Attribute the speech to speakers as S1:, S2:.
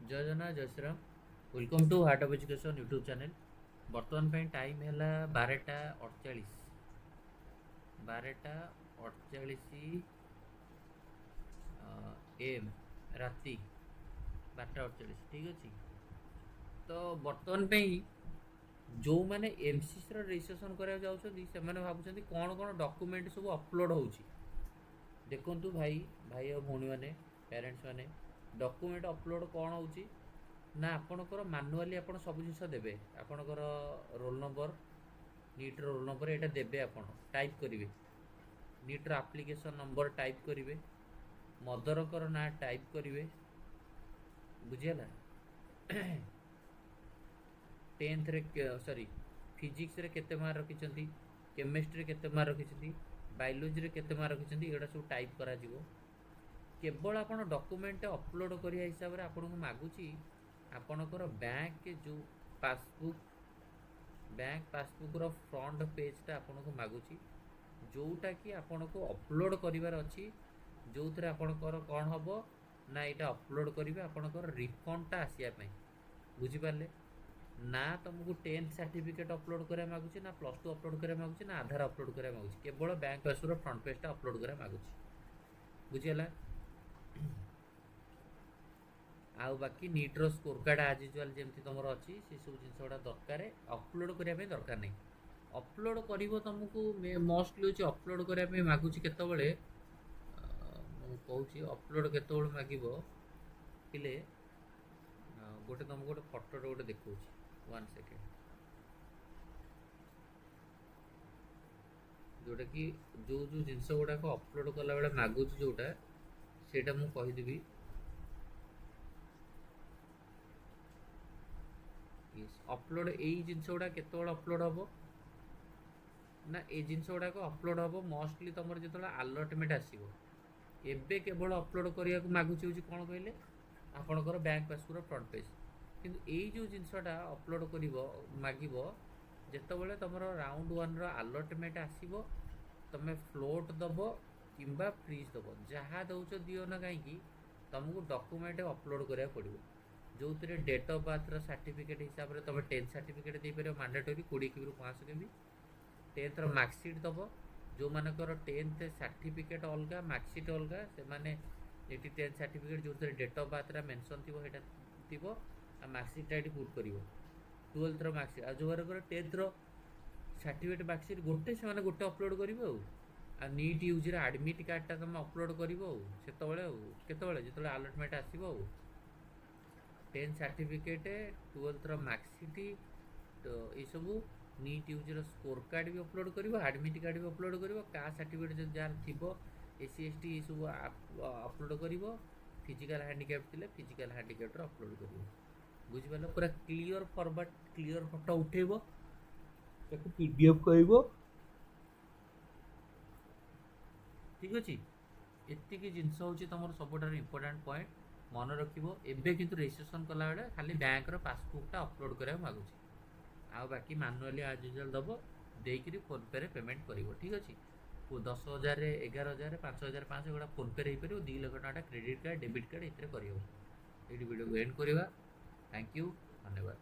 S1: जय जगन्नाथ जय Shriram. Welcome to heart of education YouTube channel. बर्तमान पे टाइम है 12:48 12:48 एम राति 12:48 ठीक अच्छे। तो बर्तमान पे जो मैंने एमसीसी रजिस्ट्रेशन करा से भावुं कौन कौन डॉक्यूमेंट सब अपलोड हो देखु भाई भाई और भौणी मैंने पेरेंट्स मैंने डॉक्यूमेंट अपलोड कौन हो ना आपणकर मानुआली आप सब जिन देवे आपणकर roll number NEET roll number यहाँ देवे आप टाइप करेंगे नीट्र आप्लिकेसन नंबर टाइप करेंगे मदरकर ना टाइप करेंगे बुझीगला 10th रे सॉरी फिजिक्स रे केते मार्क रखिछंती केमिस्ट्री केते मार्क रखिछंती बायोलॉजी रे केते मार्क रखिछंती एडा सब टाइप करा जीवो केवल आपण डॉक्यूमेंट अपलोड करिया हिसाब रे आपन को मागुची आपणकर बैंक जो पासबुक रो फ्रंट पेजटा आपन को मागुची जोटा कि आपन को अपलोड करिवार अछि जो थरे आपणकर कोन हबो ना एटा अपलोड करिवे आपणकर रिफंडटा आसिया पई बुझी पारले ना तुमको 10th सर्टिफिकेट अपलोड करा मागुची ना +2 अपलोड करा मागुची ना आधार अपलोड करा मागुची केवल बैंक पासबुक फ्रंट पेजटा अपलोड करा मागुची बुझीगला। आउ बाकी नीट्र स्कोर कार्ड आज यूजुआल जमी तुम अच्छी से सब जिन गुड़ा दरकार अपलोड करने दरकार नहीं अपलोड कर तुमको मोस्टली हूँ अपलोड करने मागुच के कहूँ अपलोड के मागिब पिले गोटे तुमको गोटे फटोटे गोटे देखा 1 सेकेंड जोटा कि जो जो जिनस गुड़ाक अपलोड कला बेले मागुच जोटा से मुझे अपलोड यही जिनस गुड़ा केत अपलोड हम ना ये जिनस गुड़ाक अपलोड हम मोस्टली तुम जो आलटमेंट आसो एबे केवल अपलोड करने को मागुच हूँ कौन कहले आपणकर बैंक पासबुक फ्रंट पेज किंतु यही जो जिनसटा अपलोड कर मागिब जितेबाला तुम राउंड 1 आलटमेंट आसो तुम फ्लोट दब कि फ्रीज दब जहाँ दौच दियो ना कहीं तुमको डॉक्यूमेंट अपलोड करा पड़ो जो थे डेट ऑफ बर्थ सर्टिफिकेट हिसाब से तुम 10th सर्टिफिकेट दे पार मैंडेटरी 20 के 500 के 10th मार्कसीट दब जो मानकर 10th सर्टिफिकेट अलग मार्कसीट अलग से मैंने ये 10th सर्टिफिकेट जो डेट ऑफ बर्थ मेंशन थी मार्कसीटा ये पुट कर 12th मार्कसीट आ जो बार 10th सर्टिफिकेट मार्कसीट गोटे से गोटे अपलोड करेंगे आ नीट यूजर आडमिट कार्डटा तुम अपलोड कर जो आलटमेंट आसो 10th सर्टिफिकेट 12th मार्कसीट तो ये सब नीट यूजर स्कोर कार्ड भी अपलोड कर आडमिट कार्ड भी अपलोड कर कास्ट सर्टिफिकेट जो जार थी एससी एसटी ये सब अपलोड कर फिजिकल हैंडिकैप थे फिजिकल हैंडिकैप अपलोड कर बुझिपार पूरा क्लीयर फॉर्मेट क्लीयर फोटो उठेब पीडीएफ कर ठीक अच्छे एतिक जिनस हूँ तुम सब इम्पोर्टाट पॉइंट मन रखिबो एबे किंतु रजिस्ट्रेशन कला बेले खाली बैंक रो पासबुकटा अपलोड करा मागुची आ बाकी मैनुअली आज यूजुअल दब देकरी फोन पे रे पेमेंट करिवो ठीक अच्छे 10,000 11,000 5,500 गुड़ा फोन पे हो 2 lakh Tata credit card debit card ये वीडियो को एंड करवा। थैंक यू धन्यवाद।